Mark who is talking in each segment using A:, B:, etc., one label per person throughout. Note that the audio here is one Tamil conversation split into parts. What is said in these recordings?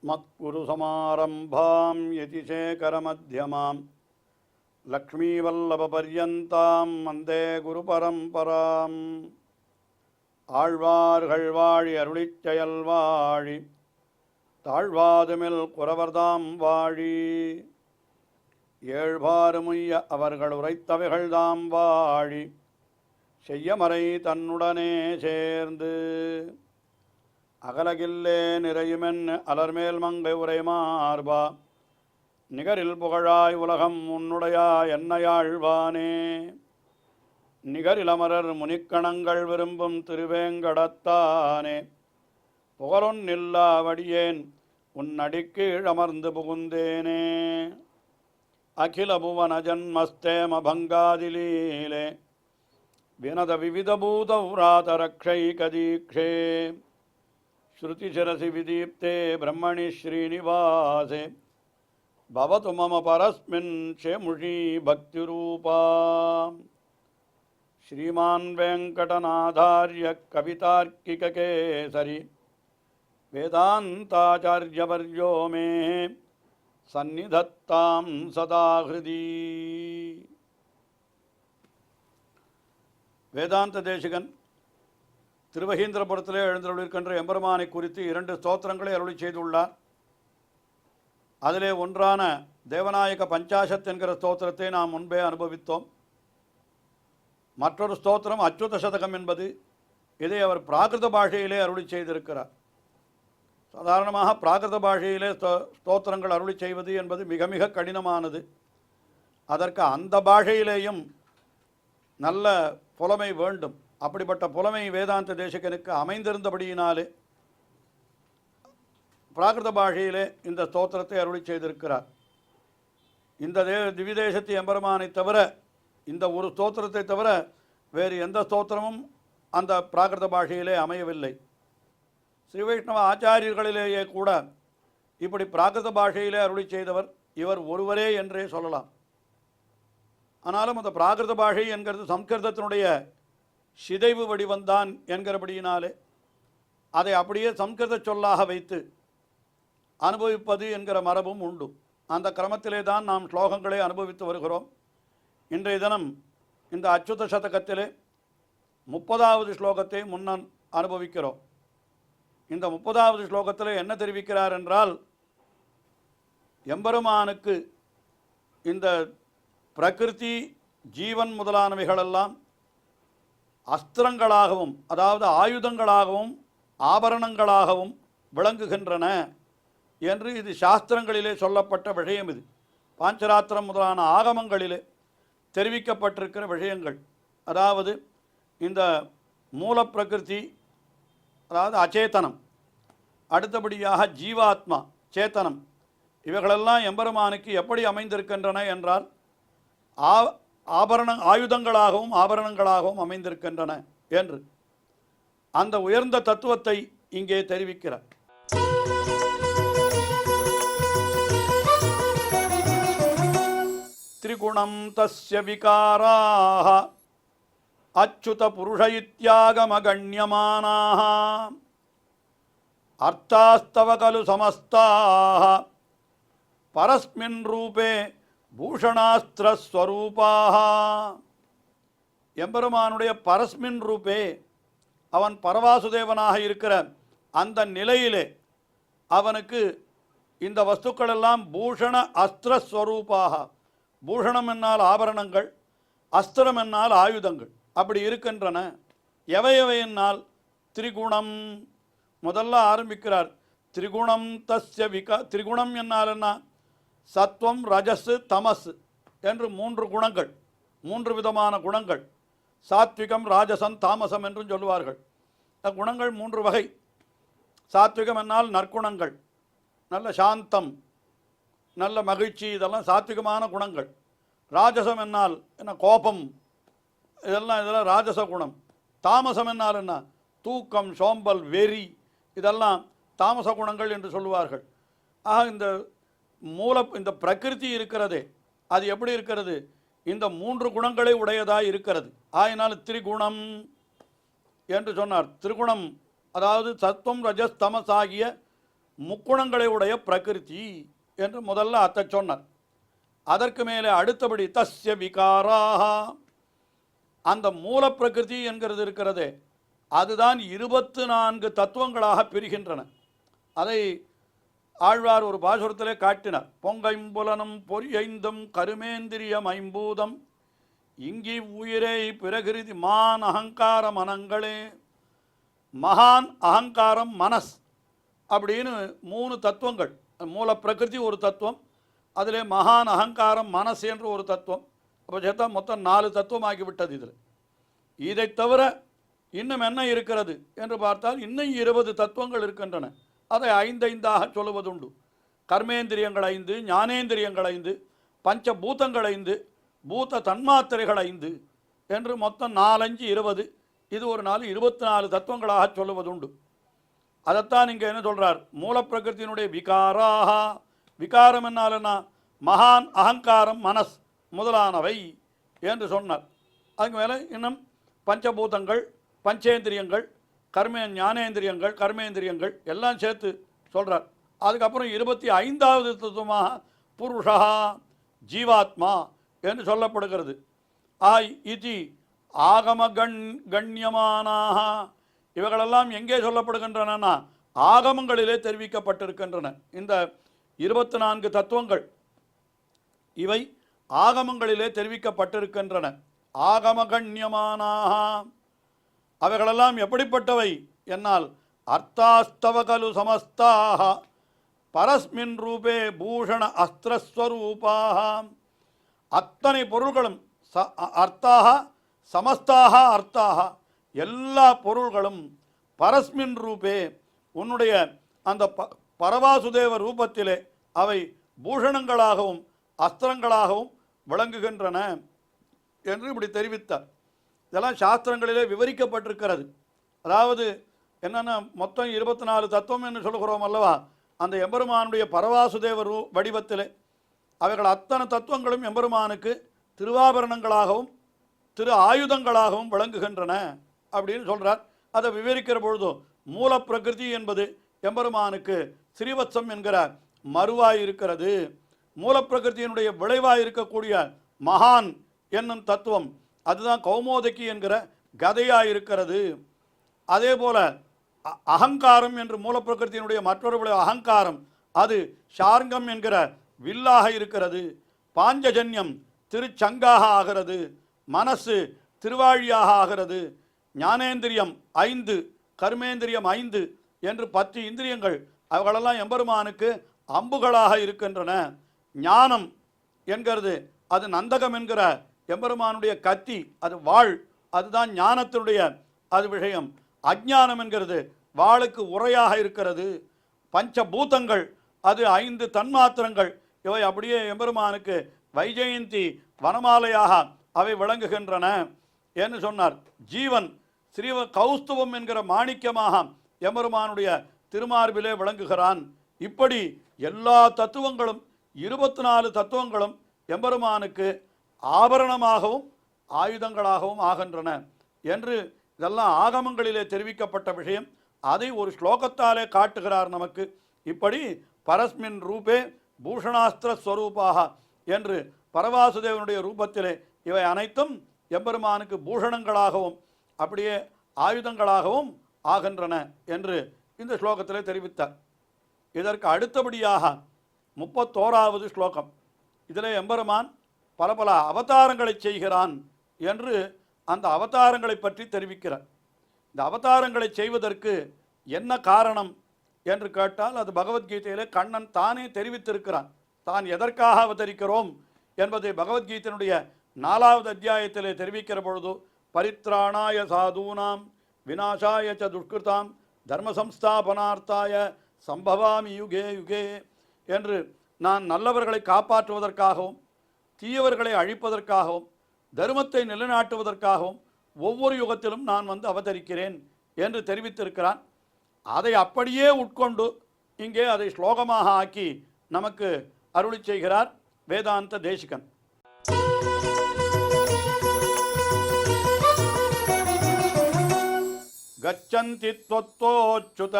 A: अस्मत्कुरुसमारम्भां यतिशेखरमध्यमां लक्ष्मीवल्लभपर्यन्तां वन्दे गुरुपरम्पराम् ஆழ்வார்கள் வாழி அருளிச் செயல் வாழி தாழ்வாதுமில் குறவர்தாம் வாழி ஏழ்பாறுமுய்ய அவர்கள் உரைத்தவைகள்தாம் வாழி செய்யமறை தன்னுடனே சேர்ந்து அகலகில்லே நிறையுமென் அலர்மேல் மங்கை உரை மார்பா நிகரில் புகழாய் உலகம் உன்னுடையா என்னையாழ்வானே நிகரிலமரர் முனிக்கணங்கள் விரும்பும் திருவேங்கடத்தானே புகழொன்னில்லா வடியேன் உன்னடிக்கீழ் அமர்ந்து புகுந்தேனே அகில புவன ஜன்மஸ்தேம பங்காதிலீலே வினத விவிதபூதௌராதரக்ஷைகதீக்ஷே ஸ்ருதிசிரசி விதீப்தே பிரம்மணி ஸ்ரீனிவாசே பவது மம பரஸ்மின் ஷேமுஷி பக்திரூபா श्रीमान् वेंकटनाथार्य कवितार्किककेसरी वेदान्ताचार्यवर्यो मे सन्निधत्तां सदा हृदि வேதாந்த தேசிகன் திருவஹீந்திரபுரத்திலே எழுந்தருளிருக்கின்ற எம்பெருமானை குறித்து 2 ஸ்தோத்திரங்களை அருளி செய்துள்ளார். அதிலே ஒன்றான தேவநாயக பஞ்சாசத் என்கிற ஸ்தோத்திரத்தை நாம் முன்பே அனுபவித்தோம். மற்றொரு ஸ்தோத்திரம் அச்சுத சதகம் என்பது. இதை அவர் பிராகிருத பாஷையிலே அருளி செய்திருக்கிறார். சாதாரணமாக பிராகிருத பாஷையிலே ஸ்தோத்திரங்கள் அருளி செய்வது என்பது மிக மிக கடினமானது. அதற்கு அந்த பாஷையிலேயும் நல்ல புலமை வேண்டும். அப்படிப்பட்ட புலமை வேதாந்த தேசிகனுக்கு அமைந்திருந்தபடியினாலே பிராகிருத பாஷையிலே இந்த ஸ்தோத்திரத்தை அருளி செய்திருக்கிறார். இந்த திவிதேசத்து எம்பெருமானை தவிர, இந்த ஒரு ஸ்தோத்திரத்தை தவிர வேறு எந்த ஸ்தோத்திரமும் அந்த பிராகிருத பாஷையிலே அமையவில்லை. ஸ்ரீ வைஷ்ணவ ஆச்சாரியர்களிலேயே கூட இப்படி பிராகிருத பாஷையிலே அருளி செய்தவர் இவர் ஒருவரே என்றே சொல்லலாம். ஆனாலும் அந்த பிராகிருத பாஷை என்கிறது சம்ஸ்கிருதத்தினுடைய சிதைவு வடிவந்தான் என்கிறபடியினாலே அதை அப்படியே சம்ஸ்கிருத சொல்லாக வைத்து அனுபவிப்பது என்கிற மரபும் உண்டு. அந்த கிரமத்திலே தான் நாம் ஸ்லோகங்களை அனுபவித்து வருகிறோம். இன்றைய தினம் இந்த அச்சுத சதகத்திலே 30வது ஸ்லோகத்தை முன்னர் அனுபவிக்கிறோம். இந்த 30வது ஸ்லோகத்தில் என்ன தெரிவிக்கிறார் என்றால், எம்பெருமானுக்கு இந்த பிரகிருதி ஜீவன் முதலானவைகளெல்லாம் அஸ்திரங்களாகவும், அதாவது ஆயுதங்களாகவும் ஆபரணங்களாகவும் விளங்குகின்றன என்று இது சாஸ்திரங்களிலே சொல்லப்பட்ட விஷயம். இது பாஞ்சராத்திரம் முதலான ஆகமங்களிலே தெரிவிக்கப்பட்டிருக்கிற விஷயங்கள். அதாவது இந்த மூல பிரகிருதி, அதாவது அச்சேதனம், அடுத்தபடியாக ஜீவாத்மா சேத்தனம், இவைகளெல்லாம் எம்பெருமானுக்கு எப்படி அமைந்திருக்கின்றன என்றால் ஆயுதங்களாகவும் ஆபரணங்களாகவும் அமைந்திருக்கின்றன என்று அந்த உயர்ந்த தத்துவத்தை இங்கே தெரிவிக்கிறார். திரிகுணம் தஸ்ய விகாராः அச்சுத புருஷ இத்யாகமகண்யமானாः அர்த்தாஸ்தவ கலு சமஸ்தாः பரஸ்மின் ரூபே பூஷணாஸ்திரஸ்வரூபாः. எம்பெருமானுடைய பரஸ்மின் ரூபே, அவன் பரவாசுதேவனாக இருக்கிற அந்த நிலையிலே அவனுக்கு இந்த வஸ்துக்களெல்லாம் பூஷண அஸ்திரஸ்வரூபாக, பூஷணம் என்னால் ஆபரணங்கள், அஸ்திரம் என்னால் ஆயுதங்கள் அப்படி இருக்கின்றன. எவை என்னால் திரிகுணம். முதல்ல ஆரம்பிக்கிறார் திரிகுணம் தஸ்ய திரிகுணம் என்னால் என்ன? சத்வம் ரஜஸ் தமஸ் என்று 3 குணங்கள், 3 விதமான குணங்கள். சாத்விகம் ராஜசம் தாமசம் என்றும் சொல்லுவார்கள். இந்த குணங்கள் 3 வகை. சாத்விகம் என்னால் நற்குணங்கள், நல்ல சாந்தம், நல்ல மகிழ்ச்சி, இதெல்லாம் சாத்விகமான குணங்கள். ராஜசம் என்னால் என்ன? கோபம், இதெல்லாம் ராஜச குணம். தாமசம் என்னால் என்ன? தூக்கம், சோம்பல், வெறி, இதெல்லாம் தாமச குணங்கள் என்று சொல்லுவார்கள். ஆக இந்த பிரகிருதி இருக்கிறதே, அது எப்படி இருக்கிறது? இந்த 3 குணங்களை உடையதாக இருக்கிறது. ஆயினால் திரிகுணம் என்று சொன்னார். திரிகுணம் அதாவது சத்துவம் ரஜஸ் தமஸ் ஆகிய முக்குணங்களை உடைய பிரகிருதி என்று முதல்ல அத்தை சொன்னார். அதற்கு மேலே அடுத்தபடி தஸ்ய விகாராக, அந்த மூல பிரகிருதி என்கிறது இருக்கிறதே அதுதான் 24 தத்துவங்களாக பிரிகின்றன. அதை ஆழ்வார் ஒரு பாசுரத்திலே காட்டினார். பொங்கைம்புலனும் பொறியைந்தும் கருமேந்திரியம் ஐம்பூதம் இங்கி உயிரை பிரகிருதி மான் அகங்கார மனங்களே. மகான், அகங்காரம், மனஸ் அப்படின்னு 3 தத்துவங்கள். மூல பிரகிருதி ஒரு தத்துவம், அதிலே மகான், அகங்காரம், மனஸ் என்று ஒரு தத்துவம். அப்போ சேர்த்தா மொத்தம் 4 தத்துவம் ஆகிவிட்டது. இதில் இதை தவிர இன்னும் என்ன இருக்கிறது என்று பார்த்தால் இன்னும் 20 தத்துவங்கள் இருக்கின்றன. அதை 5 சொல்லுவதுண்டு. கர்மேந்திரியங்கள் 5, ஞானேந்திரியங்கள் 5, பஞ்சபூதங்கள் 5, பூத தன்மாத்திரைகள் 5 என்று மொத்தம் 4, 5, 20. இது ஒரு நாள் 24 தத்துவங்களாக சொல்லுவதுண்டு. அதைத்தான் இங்கே என்ன சொல்கிறார், மூலப்பிரகிருத்தினுடைய விகாராக. விகாரம் என்னாலன்னா மகான், அகங்காரம், மனஸ் முதலானவை என்று சொன்னார். அதுக்கு மேலே இன்னும் பஞ்சபூதங்கள், பஞ்சேந்திரியங்கள், ஞானேந்திரியங்கள், கர்மேந்திரியங்கள் எல்லாம் சேர்த்து சொல்கிறார். அதுக்கப்புறம் 25வது தத்துவமாக புருஷா, ஜீவாத்மா என்று சொல்லப்படுகிறது. இதி ஆகம கண்ணியமானாக. இவைகளெல்லாம் எங்கே சொல்லப்படுகின்றன? ஆகமங்களிலே தெரிவிக்கப்பட்டிருக்கின்றன. இந்த 24 தத்துவங்கள் இவை ஆகமங்களிலே தெரிவிக்கப்பட்டிருக்கின்றன. ஆகமகண்யமானாக. அவைகளெல்லாம் எப்படிப்பட்டவை என்னால் அர்த்தாஸ்தவகலு சமஸ்தாக பரஸ்மின் ரூபே பூஷண அஸ்திரஸ்வரூபாக. அத்தனை பொருள்களும் அர்த்தாக சமஸ்தாக அர்த்தாக, எல்லா பொருள்களும் பரஸ்மின் ரூபே உன்னுடைய அந்த பரவாசுதேவ ரூபத்திலே அவை பூஷணங்களாகவும் அஸ்திரங்களாகவும் விளங்குகின்றன என்று இப்படி தெரிவித்தார். இதெல்லாம் சாஸ்திரங்களிலே விவரிக்கப்பட்டிருக்கிறது. அதாவது என்னென்னா மொத்தம் 24 தத்துவம் என்று சொல்கிறோம் அல்லவா, அந்த எம்பெருமானுடைய பரவாசுதேவ வடிவத்திலே அவைகள் அத்தனை தத்துவங்களும் எம்பெருமானுக்கு திருவாபரணங்களாகவும் திரு ஆயுதங்களாகவும் விளங்குகின்றன அப்படின்னு சொல்கிறார். அதை விவரிக்கிற பொழுதும் மூல பிரகிருதி என்பது எம்பெருமானுக்கு ஸ்ரீவத்சம் என்கிற மறுவாய் இருக்கிறது. மூலப்பிரகிருத்தியினுடைய விளைவாக இருக்கக்கூடிய மகான் என்னும் தத்துவம் அதுதான் கௌமோதகி என்கிற கதையாக இருக்கிறது. அதே போல அகங்காரம் என்று மூலப்பிரகிருத்தியினுடைய மற்றொரு விளைவு அகங்காரம், அது ஷார்ங்கம் என்கிற வில்லாக இருக்கிறது. பாஞ்சஜன்யம் திருச்சங்காக ஆகிறது. மனசு திருவாழியாக ஆகிறது. ஞானேந்திரியம் 5, கர்மேந்திரியம் 5 என்று 10 இந்திரியங்கள் அவைகளெல்லாம் எம்பெருமானுக்கு அம்புகளாக இருக்கின்றன. ஞானம் என்கிறது அது நந்தகம் என்கிற எம்பெருமானுடைய கத்தி, அது வாள், அதுதான் ஞானத்தினுடைய அது விஷயம். அஜ்ஞானம் என்கிறது வாளுக்கு உரையாக இருக்கிறது. பஞ்சபூதங்கள் அது 5 தன்மாத்திரங்கள், இவை அப்படியே எம்பெருமானுக்கு வைஜெயந்தி வனமாலையாக அவை விளங்குகின்றன என்று சொன்னார். ஜீவன் ஸ்ரீ கௌஸ்துவம் என்கிற மாணிக்கமாக எம்பெருமானுடைய திருமார்பிலே விளங்குகிறான். இப்படி எல்லா தத்துவங்களும் 24 தத்துவங்களும் எம்பெருமானுக்கு ஆபரணமாகவும் ஆயுதங்களாகவும் ஆகின்றன என்று இதெல்லாம் ஆகமங்களிலே தெரிவிக்கப்பட்ட விஷயம். அதை ஒரு ஸ்லோகத்தாலே காட்டுகிறார் நமக்கு. இப்படி பரஸ்மின் ரூபே பூஷணாஸ்திர ஸ்வரூபாக என்று பரவாசுதேவனுடைய ரூபத்திலே இவை அனைத்தும் எம்பெருமானுக்கு பூஷணங்களாகவும் அப்படியே ஆயுதங்களாகவும் ஆகின்றன என்று இந்த ஸ்லோகத்திலே தெரிவித்தார். இதற்கு அடுத்தபடியாக 31வது ஸ்லோகம். இதில் எம்பெருமான் பல பல அவதாரங்களை செய்கிறான் என்று அந்த அவதாரங்களை பற்றி தெரிவிக்கிறார். இந்த அவதாரங்களை செய்வதற்கு என்ன காரணம் என்று கேட்டால் அது பகவத்கீதையிலே கண்ணன் தானே தெரிவித்திருக்கிறான். தான் எதற்காக அவதரிக்கிறோம் என்பதை பகவத்கீதையினுடைய 4வது அத்தியாயத்திலே தெரிவிக்கிற பொழுது பரித்ராணாய சாதூனாம் விநாசாய ச துஷ்கிருதாம் தர்ம சம்ஸ்தாபனார்த்தாய சம்பவாமி யுகே யுகே என்று நான் நல்லவர்களை காப்பாற்றுவதற்காகவும் தீயவர்களை அழிப்பதற்காகவும் தர்மத்தை நிலைநாட்டுவதற்காகவும் ஒவ்வொரு யுகத்திலும் நான் வந்து அவதரிக்கிறேன் என்று தெரிவித்திருக்கிறான். அதை அப்படியே உட்கொண்டு இங்கே அதை ஸ்லோகமாக ஆக்கி நமக்கு அருளி செய்கிறார் வேதாந்த தேசிகன். கச்சந்தி த்வத்தோச்யுத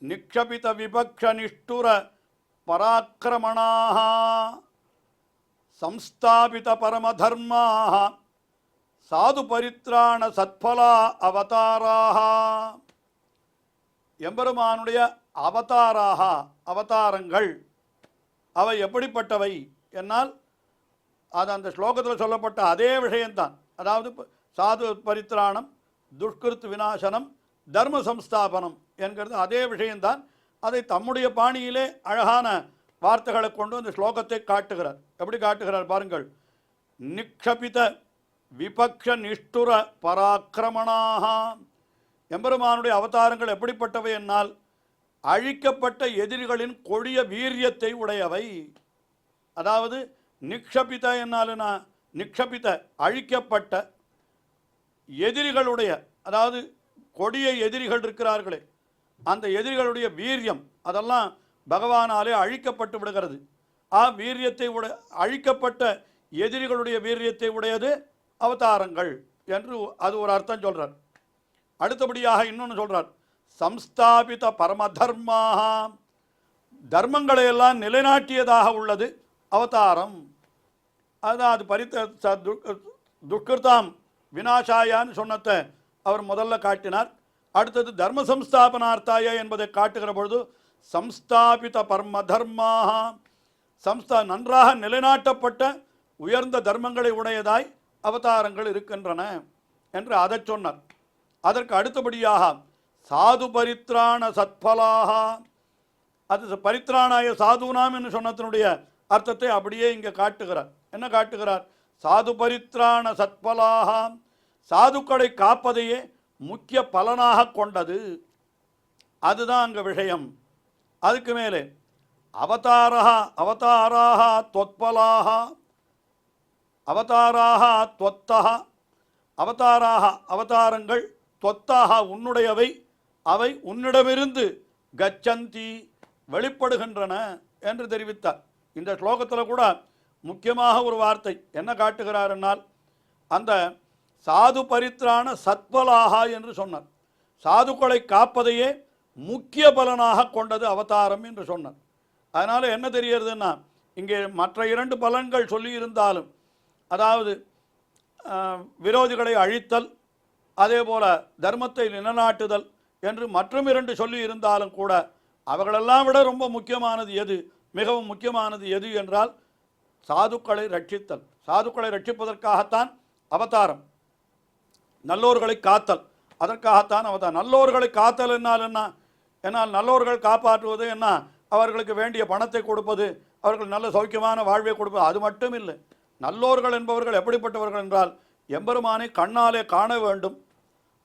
A: நிக்ஷபித விபக்ஷ நிஷ்டுர பராக்கிரமணாக சம்ஸ்தாபித பரமதர்மாக சாது பரித்ராண சத்பலா அவதாராக. எம்பெருமானுடைய அவதாரங்கள் அவை எப்படிப்பட்டவை என்னால் அது அந்த ஸ்லோகத்தில் சொல்லப்பட்ட அதே விஷயம்தான். அதாவது சாது பரித்ராணம், துஷ்கிருத் விநாசனம், தர்ம சம்ஸ்தாபனம் என்கிறது அதே விஷயம்தான். அதை தம்முடைய பாணியிலே அழகான வார்த்தைகளை கொண்டு அந்த ஸ்லோகத்தை காட்டுகிறார். எப்படி காட்டுகிறார் பாருங்கள். நிக்ஷபித விபக்ஷ நிஷ்டுர பராக்கிரமணாக. எம்பெருமானுடைய அவதாரங்கள் எப்படிப்பட்டவை என்னால் அழிக்கப்பட்ட எதிரிகளின் கொடிய வீரியத்தை உடையவை. அதாவது நிக்ஷபித என்னாலுனா நிக்ஷபித அழிக்கப்பட்ட எதிரிகளுடைய, அதாவது கொடிய எதிரிகள் இருக்கிறார்களே அந்த எதிரிகளுடைய வீரியம் அதெல்லாம் பகவானாலே அழிக்கப்பட்டு விடுகிறது. வீரியத்தை அழிக்கப்பட்ட எதிரிகளுடைய வீரியத்தை உடையது அவதாரங்கள் என்று அது ஒரு அர்த்தம் சொல்றார். அடுத்தபடியாக இன்னொன்று சொல்றார். சம்ஸ்தாபித பரமதர்மாக, தர்மங்களை எல்லாம் நிலைநாட்டியதாக உள்ளது அவதாரம். அது துஷ்கிருதாம் விநாசாயான்னு சொன்னத்தை அவர் முதல்ல காட்டினார். அடுத்தது தர்ம சம்ஸ்தாபனார்த்தாய என்பதை காட்டுகிற பொழுது சம்ஸ்தாபித பரமதர்மாக, நன்றாக நிலைநாட்டப்பட்ட உயர்ந்த தர்மங்களை உடையதாய் அவதாரங்கள் இருக்கின்றன என்று அதை சொன்னார். அதற்கு அடுத்தபடியாக சாது பரித்ராண சத்பலாக, அது பரித்ராணாய சாதுனாம் என்று சொன்னதனுடைய அர்த்தத்தை அப்படியே இங்கே காட்டுகிறார். என்ன காட்டுகிறார்? சாது பரித்ராண சத்பலாக, சாதுக்களை காப்பதையே முக்கிய பலனாக கொண்டது. அதுதான் அங்கே விஷயம். அதுக்கு மேலே அவதாராக தொத்பலாக, அவதாராக தொத்தக, அவதாரங்கள் தொத்தாக உன்னுடையவை, அவை உன்னிடமிருந்து கச்சந்தி வெளிப்படுகின்றன என்று தெரிவித்தார். இந்த ஸ்லோகத்தில் கூட முக்கியமாக ஒரு வார்த்தை என்ன காட்டுகிறார் என்னால் அந்த சாது பரித்ராண சத்பலாக என்று சொன்னார். சாதுக்களை காப்பதையே முக்கிய பலனாக கொண்டது அவதாரம் என்று சொன்னார். அதனால் என்ன தெரிகிறதுன்னா இங்கே மற்ற இரண்டு பலன்கள் சொல்லியிருந்தாலும், அதாவது விரோதிகளை அழித்தல், அதே போல தர்மத்தை நிலைநாட்டுதல் என்று மற்றும் இரண்டு சொல்லி இருந்தாலும் கூட அவர்களெல்லாம் விட ரொம்ப முக்கியமானது எது, மிகவும் முக்கியமானது எது என்றால் சாதுக்களை ரட்சித்தல். சாதுக்களை ரட்சிப்பதற்காகத்தான் அவதாரம். நல்லோர்களை காத்தல், அதற்காகத்தான் அவதாரம். நல்லோர்களை காத்தல் என்னால் என்ன? என்னால் நல்லோர்கள் காப்பாற்றுவது என்ன? அவர்களுக்கு வேண்டிய பணத்தை கொடுப்பது, அவர்கள் நல்ல சௌக்கியமான வாழ்வை கொடுப்பது, அது மட்டும் இல்லை. நல்லோர்கள் என்பவர்கள் எப்படிப்பட்டவர்கள் என்றால் எம்பெருமானை கண்ணாலே காண வேண்டும்,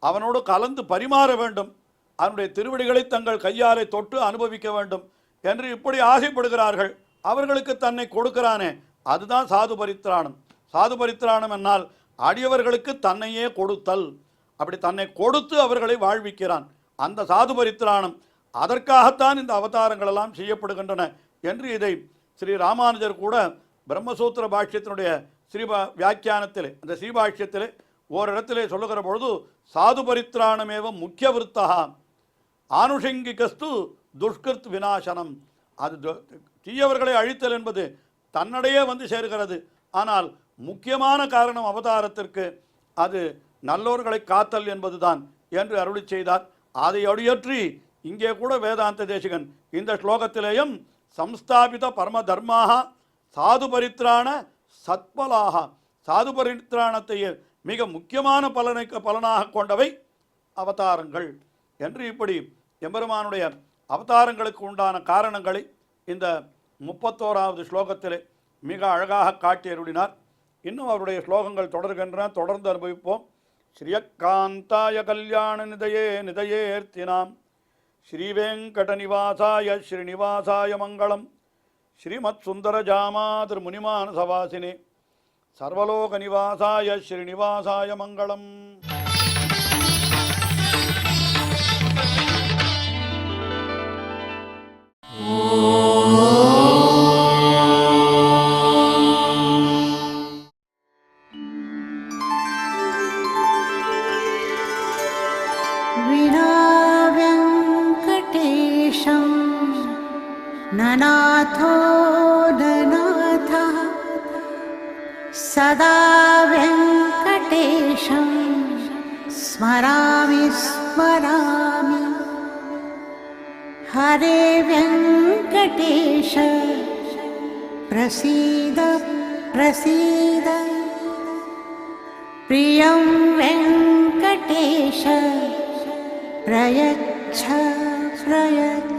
A: அவனோடு கலந்து பரிமாற வேண்டும், அவனுடைய திருவடிகளை தங்கள் கையாலே தொட்டு அனுபவிக்க வேண்டும் என்று இப்படி ஆசைப்படுகிறார்கள். அவர்களுக்கு தன்னை கொடுக்கிறானே, அதுதான் சாது பரித்ராணம். சாது பரித்ராணம் என்னால் அடியவர்களுக்கு தன்னையே கொடுத்தல். அப்படி தன்னை கொடுத்து அவர்களை வாழ்விக்கிறான். அந்த சாது பரித்ராணம், அதற்காகத்தான் இந்த அவதாரங்கள் எல்லாம் செய்யப்படுகின்றன என்று இதை ஸ்ரீ ராமானுஜர் கூட பிரம்மசூத்திர பாஷ்யத்தினுடைய வியாக்கியானத்திலே, அந்த ஸ்ரீபாஷ்யத்திலே ஓரிடத்திலே சொல்லுகிற பொழுது சாது பரித்ராணமேவ முக்கிய விருத்தா ஆனுஷங்கிகஸ்து துஷ்கிருத் விநாசனம். அது தீயவர்களை அழித்தல் என்பது தன்னிடையே வந்து சேர்கிறது. ஆனால் முக்கியமான காரணம் அவதாரத்திற்கு அது நல்லோர்களை காத்தல் என்பதுதான் என்று அருளி செய்தார். அதை அடியற்றி இங்கே கூட வேதாந்த தேசிகன் இந்த ஸ்லோகத்திலேயும் சம்ஸ்தாபித பரம தர்மாக சாது பரித்ராண சத்பலாக, சாது பரித்ராணத்தையே மிக முக்கியமான பலனாக கொண்டவை அவதாரங்கள் என்று இப்படி எம்பெருமானுடைய அவதாரங்களுக்கு உண்டான காரணங்களை இந்த 31வது ஸ்லோகத்திலே மிக அழகாக காட்டி அருளினார். இன்னும் அவருடைய ஸ்லோகங்கள் தொடர்கின்றன, தொடர்ந்து அனுபவிப்போம். ஸ்ரீயக்காந்தாய கல்யாண நிதயே நிதயேர்த்தினாம் ஸ்ரீவேங்கடநிவாசாய ஸ்ரீனிவாசாய மங்களம். ஸ்ரீமத் சுந்தர ஜாமாதிர் முனிமானசவாசினே சர்வலோக நிவாசாய ஸ்ரீனிவாசாய மங்களம்.
B: वीणा वेङ्कटेश ननाथो ननाथः सदा वेङ्कटेशं स्मरामि स्मरामि। हरे वेङ्कटेश प्रसीद प्रसीद। प्रियं वेङ्कटेश प्रयच्छ प्रयच्छ।